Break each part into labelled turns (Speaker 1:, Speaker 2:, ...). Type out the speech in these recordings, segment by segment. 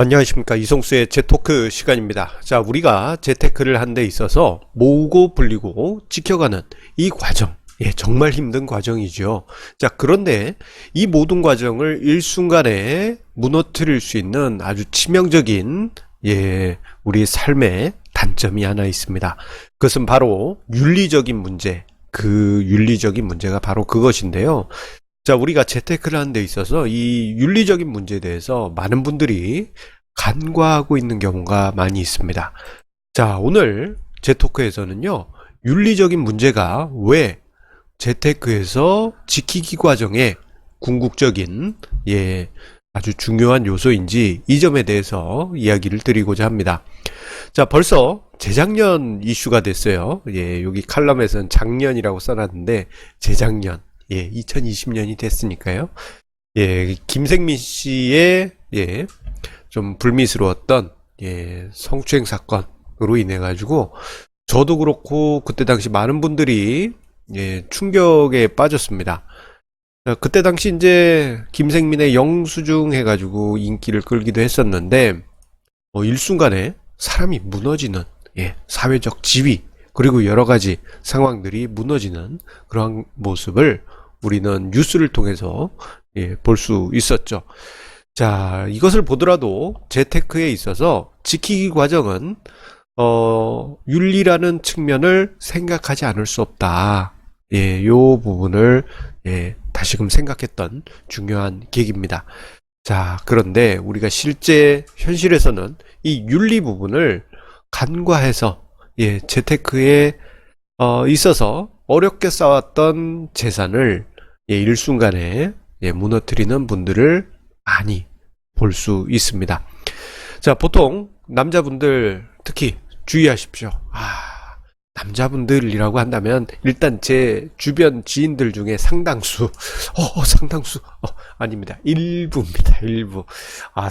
Speaker 1: 안녕하십니까, 이송수의 재토크 시간입니다. 자, 우리가 재테크를 한 데 있어서 모으고 불리고 지켜가는 이 과정, 정말 힘든 과정이죠. 자, 그런데 이 모든 과정을 일순간에 무너뜨릴 수 있는 아주 치명적인 우리 삶의 단점이 하나 있습니다. 그것은 바로 윤리적인 문제. 그 윤리적인 문제가 바로 그것인데요. 자, 우리가 재테크를 하는 데 있어서 이 윤리적인 문제에 대해서 많은 분들이 간과하고 있는 경우가 많이 있습니다. 자, 오늘 재테크에서는요, 윤리적인 문제가 왜 재테크에서 지키기 과정에 궁극적인 아주 중요한 요소인지 이 점에 대해서 이야기를 드리고자 합니다. 자, 벌써 재작년 이슈가 됐어요. 여기 칼럼에서는 작년이라고 써놨는데 재작년 2020년이 됐으니까요. 김생민 씨의 좀 불미스러웠던 성추행 사건으로 인해 가지고 저도 그렇고 그때 당시 많은 분들이 충격에 빠졌습니다. 그때 당시 이제 김생민의 영수증 해가지고 인기를 끌기도 했었는데 일순간에 사람이 무너지는 사회적 지위 그리고 여러 가지 상황들이 무너지는 그런 모습을 우리는 뉴스를 통해서 볼 수 있었죠. 자, 이것을 보더라도 재테크에 있어서 지키기 과정은 윤리라는 측면을 생각하지 않을 수 없다. 요 부분을 다시금 생각했던 중요한 계기입니다. 자, 그런데 우리가 실제 현실에서는 이 윤리 부분을 간과해서 재테크에 있어서 어렵게 쌓았던 재산을 일순간에 무너뜨리는 분들을 많이 볼 수 있습니다. 자, 보통 남자분들 특히 주의하십시오. 남자분들이라고 한다면 일단 제 주변 지인들 중에 상당수 아닙니다. 일부입니다. 일부.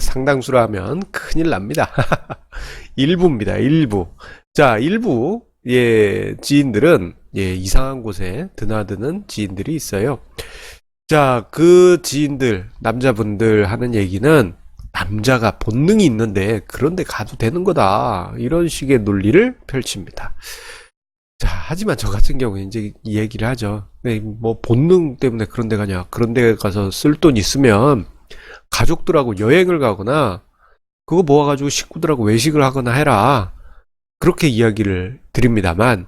Speaker 1: 상당수라면 큰일 납니다. 일부입니다. 일부. 자, 일부 지인들은 이상한 곳에 드나드는 지인들이 있어요. 자, 그 지인들, 남자분들 하는 얘기는 남자가 본능이 있는데 그런데 가도 되는 거다. 이런 식의 논리를 펼칩니다. 자, 하지만 저 같은 경우에 이제 이 얘기를 하죠. 뭐 본능 때문에 그런 데 가냐. 그런 데 가서 쓸 돈 있으면 가족들하고 여행을 가거나 그거 모아가지고 식구들하고 외식을 하거나 해라. 그렇게 이야기를 드립니다만,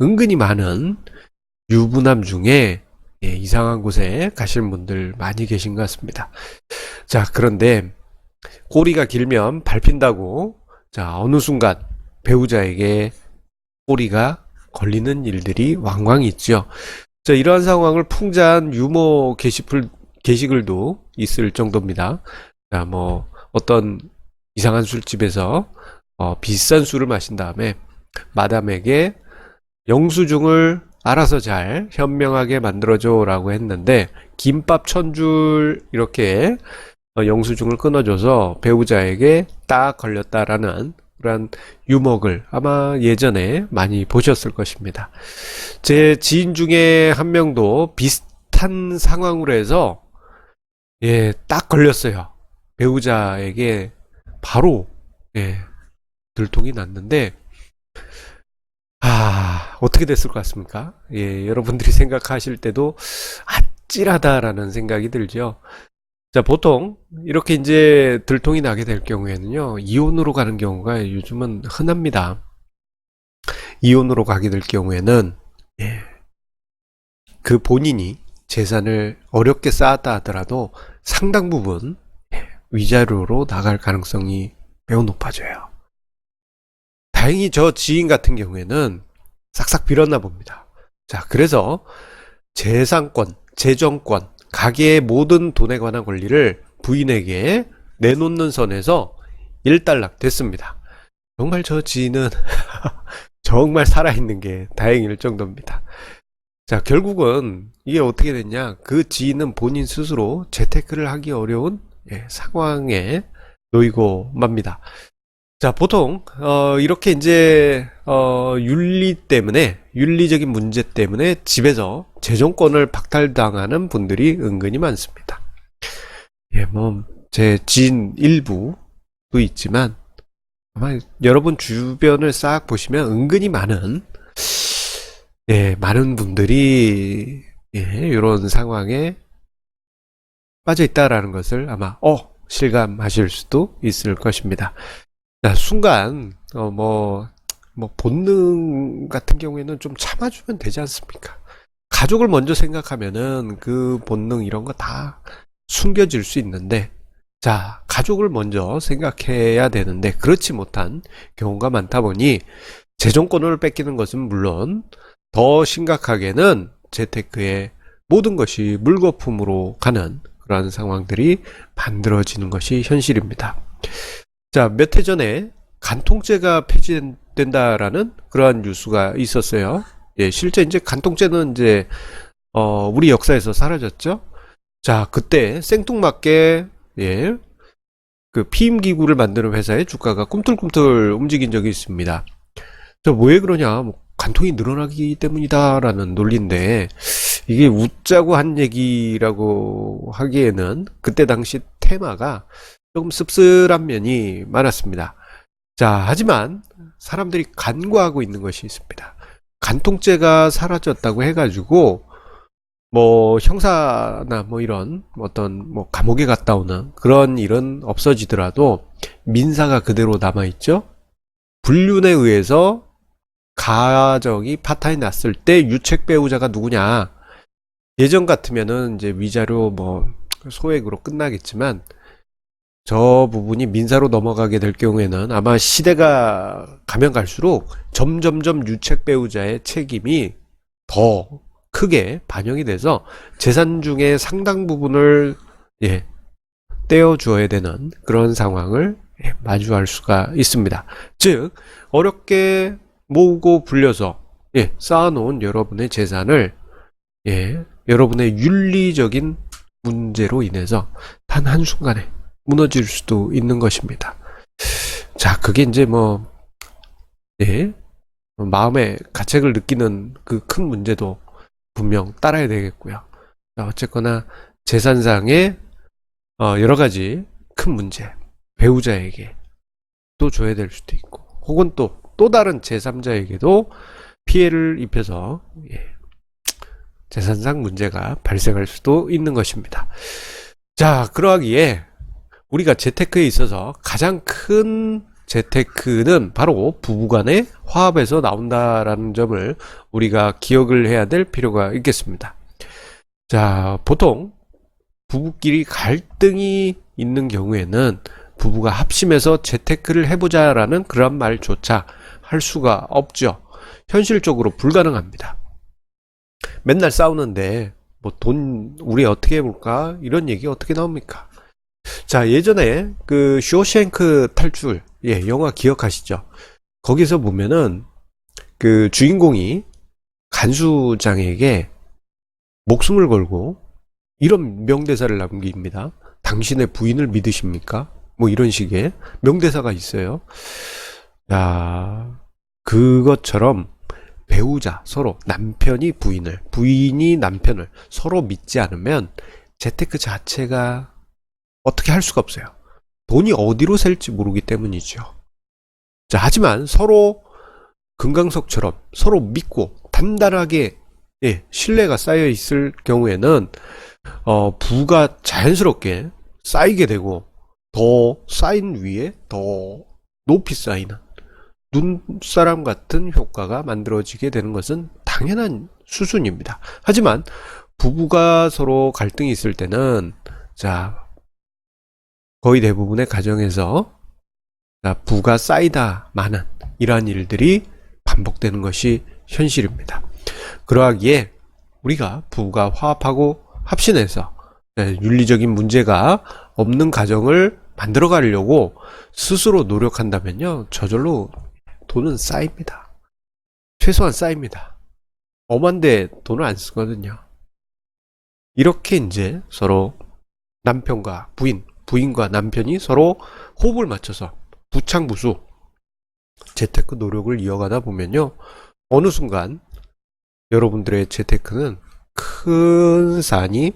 Speaker 1: 은근히 많은 유부남 중에 이상한 곳에 가시는 분들 많이 계신 것 같습니다. 자, 그런데 꼬리가 길면 밟힌다고, 자, 어느 순간 배우자에게 꼬리가 걸리는 일들이 왕왕 있죠. 자, 이러한 상황을 풍자한 유머 게시글도 있을 정도입니다. 자, 뭐 어떤 이상한 술집에서 비싼 술을 마신 다음에 마담에게 영수증을 알아서 잘 현명하게 만들어줘 라고 했는데 김밥 1000줄 이렇게 영수증을 끊어줘서 배우자에게 딱 걸렸다라는 그런 유머글 아마 예전에 많이 보셨을 것입니다. 제 지인 중에 한 명도 비슷한 상황으로 해서 딱 걸렸어요. 배우자에게 바로 들통이 났는데 어떻게 됐을 것 같습니까? 여러분들이 생각하실 때도 아찔하다라는 생각이 들죠. 자, 보통 이렇게 이제 들통이 나게 될 경우에는요, 이혼으로 가는 경우가 요즘은 흔합니다. 이혼으로 가게 될 경우에는 그 본인이 재산을 어렵게 쌓았다 하더라도 상당 부분 위자료로 나갈 가능성이 매우 높아져요. 다행히 저 지인 같은 경우에는 싹싹 빌었나 봅니다. 자, 그래서 재산권, 재정권, 가계의 모든 돈에 관한 권리를 부인에게 내놓는 선에서 일단락 됐습니다. 정말 저 지인은 정말 살아있는 게 다행일 정도입니다. 자, 결국은 이게 어떻게 됐냐, 그 지인은 본인 스스로 재테크를 하기 어려운 상황에 놓이고 맙니다. 자, 보통 이렇게 이제 윤리 때문에, 윤리적인 문제 때문에 집에서 재정권을 박탈당하는 분들이 은근히 많습니다. 뭐 제 지인 일부도 있지만 아마 여러분 주변을 싹 보시면 은근히 많은 많은 분들이 이런 상황에 빠져 있다라는 것을 아마 실감하실 수도 있을 것입니다. 자, 순간 본능 같은 경우에는 좀 참아주면 되지 않습니까? 가족을 먼저 생각하면은 그 본능 이런 거 다 숨겨질 수 있는데, 자, 가족을 먼저 생각해야 되는데 그렇지 못한 경우가 많다 보니 재정권을 뺏기는 것은 물론 더 심각하게는 재테크의 모든 것이 물거품으로 가는 그러한 상황들이 만들어지는 것이 현실입니다. 자, 몇 해 전에 간통죄가 폐지된다라는 그러한 뉴스가 있었어요. 실제 이제 간통죄는 이제 우리 역사에서 사라졌죠. 자, 그때 생뚱맞게 그 피임기구를 만드는 회사의 주가가 꿈틀꿈틀 움직인 적이 있습니다. 저 왜 그러냐? 간통이 늘어나기 때문이다라는 논리인데 이게 웃자고 한 얘기라고 하기에는 그때 당시 테마가 조금 씁쓸한 면이 많았습니다. 자, 하지만 사람들이 간과하고 있는 것이 있습니다. 간통죄가 사라졌다고 해가지고 형사나 이런 어떤 감옥에 갔다 오는 그런 일은 없어지더라도 민사가 그대로 남아있죠. 불륜에 의해서 가정이 파탄이 났을 때 유책 배우자가 누구냐. 예전 같으면은 이제 위자료 소액으로 끝나겠지만 저 부분이 민사로 넘어가게 될 경우에는 아마 시대가 가면 갈수록 점점점 유책 배우자의 책임이 더 크게 반영이 돼서 재산 중에 상당 부분을 떼어주어야 되는 그런 상황을 마주할 수가 있습니다. 즉 어렵게 모으고 불려서 쌓아놓은 여러분의 재산을 여러분의 윤리적인 문제로 인해서 단 한순간에 무너질 수도 있는 것입니다. 자, 그게 이제 마음의 가책을 느끼는 그 큰 문제도 분명 따라야 되겠고요. 자, 어쨌거나 재산상의 여러 가지 큰 문제, 배우자에게 또 줘야 될 수도 있고, 혹은 또 다른 제3자에게도 피해를 입혀서 재산상 문제가 발생할 수도 있는 것입니다. 자, 그러하기에 우리가 재테크에 있어서 가장 큰 재테크는 바로 부부간의 화합에서 나온다라는 점을 우리가 기억을 해야 될 필요가 있겠습니다. 자, 보통 부부끼리 갈등이 있는 경우에는 부부가 합심해서 재테크를 해보자라는 그런 말조차 할 수가 없죠. 현실적으로 불가능합니다. 맨날 싸우는데 돈 우리 어떻게 해볼까? 이런 얘기 어떻게 나옵니까? 자, 예전에 그 쇼생크 탈출 영화 기억하시죠? 거기서 보면은 그 주인공이 간수장에게 목숨을 걸고 이런 명대사를 남깁니다. 당신의 부인을 믿으십니까? 이런 식의 명대사가 있어요. 자, 그것처럼 배우자 서로 남편이 부인을, 부인이 남편을 서로 믿지 않으면 재테크 자체가 어떻게 할 수가 없어요. 돈이 어디로 셀지 모르기 때문이죠. 자, 하지만 서로 금강석처럼 서로 믿고 단단하게 신뢰가 쌓여 있을 경우에는 부가 자연스럽게 쌓이게 되고 더 쌓인 위에 더 높이 쌓이는 눈사람 같은 효과가 만들어지게 되는 것은 당연한 수순입니다. 하지만 부부가 서로 갈등이 있을 때는 자, 거의 대부분의 가정에서 부가 쌓이다 마는 이러한 일들이 반복되는 것이 현실입니다. 그러하기에 우리가 부부가 화합하고 합신해서 윤리적인 문제가 없는 가정을 만들어 가려고 스스로 노력한다면요, 저절로 돈은 쌓입니다. 최소한 쌓입니다. 엄한데 돈을 안 쓰거든요. 이렇게 이제 서로 남편과 부인과 남편이 서로 호흡을 맞춰서 부창부수 재테크 노력을 이어가다 보면요, 어느 순간 여러분들의 재테크는 큰 산이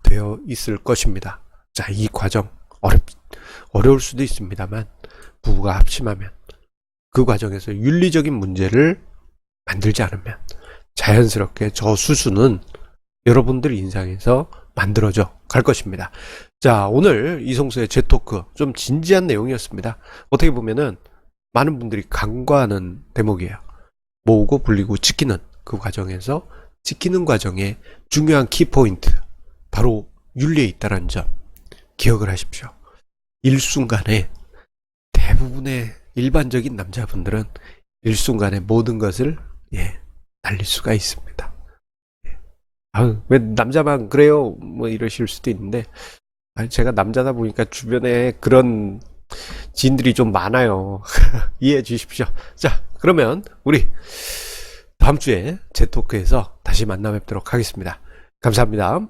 Speaker 1: 되어 있을 것입니다. 자, 이 과정 어려울 수도 있습니다만 부부가 합심하면 그 과정에서 윤리적인 문제를 만들지 않으면 자연스럽게 저 수수는 여러분들 인상에서 만들어져 갈 것입니다. 자, 오늘 이성수의 재토크 좀 진지한 내용이었습니다. 어떻게 보면은 많은 분들이 간과하는 대목이에요. 모으고 불리고 지키는 그 과정에서 지키는 과정의 중요한 키포인트, 바로 윤리에 있다는 점 기억을 하십시오. 일순간에 대부분의 일반적인 남자분들은 일순간에 모든 것을 날릴 수가 있습니다. 왜 남자만 그래요? 뭐 이러실 수도 있는데, 제가 남자다 보니까 주변에 그런 지인들이 좀 많아요. 이해해 주십시오. 자, 그러면 우리 다음 주에 제 토크에서 다시 만나 뵙도록 하겠습니다. 감사합니다.